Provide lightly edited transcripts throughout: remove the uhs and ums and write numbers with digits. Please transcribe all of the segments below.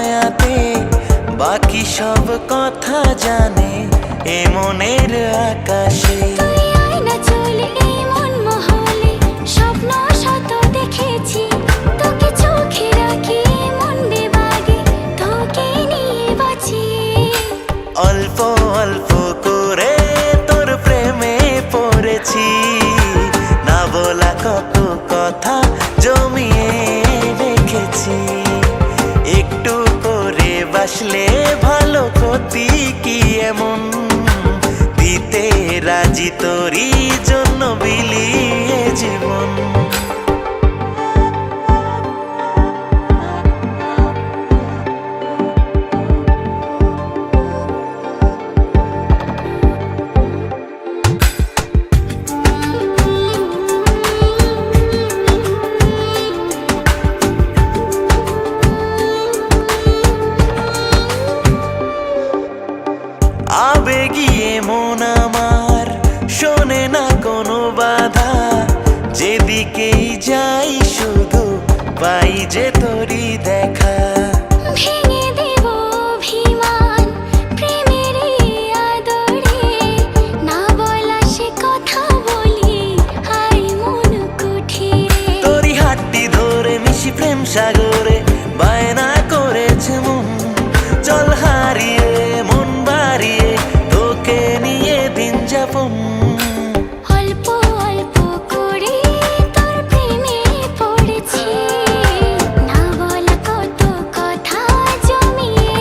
মায়াতে বাকি সব কথা জানে এ মনের আকাশে। তুই আয়না চলে এই মন মহলে স্বপ্ন শত দেখেছি, তোকে চোখে রাখি মন বেবাগে তোকে নিয়ে বাঁচি। অল্প অল্প করে তোর প্রেমে পড়েছি, না বলা কত কথা জমিয়ে রেখেছি। একটু করে বাসলে ভালো ক্ষতি কি এমন, দিতে রাজি তোরই জন্য বিলিয়ে জীবন। আবেগিয়ে মন আমার শোনে না কোনো বাধা, যেদিকেই যাই শুধু পাই যে তোরই দেখা। ভেঙে দেব অভিমান প্রেমের আদরে, না বলা সে কথা বলি হাই মন কুঠিরে। তোরই হাতটি ধরে মিশি প্রেম সাগরে, বায়না করেছে মন চল হারিয়ে মন বাড়িয়ে তোকে নিয়ে দিন যাপন। অল্প অল্প করে তোর প্রেমে পড়েছি, না বলা কত কথা জমিয়ে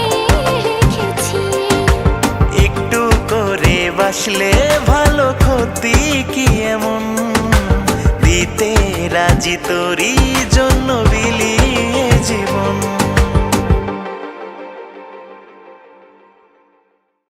রেখেছি। একটু করে বাসলে ভালো ক্ষতি কি এমন, দিতে রাজি তোরই জন্য বিলি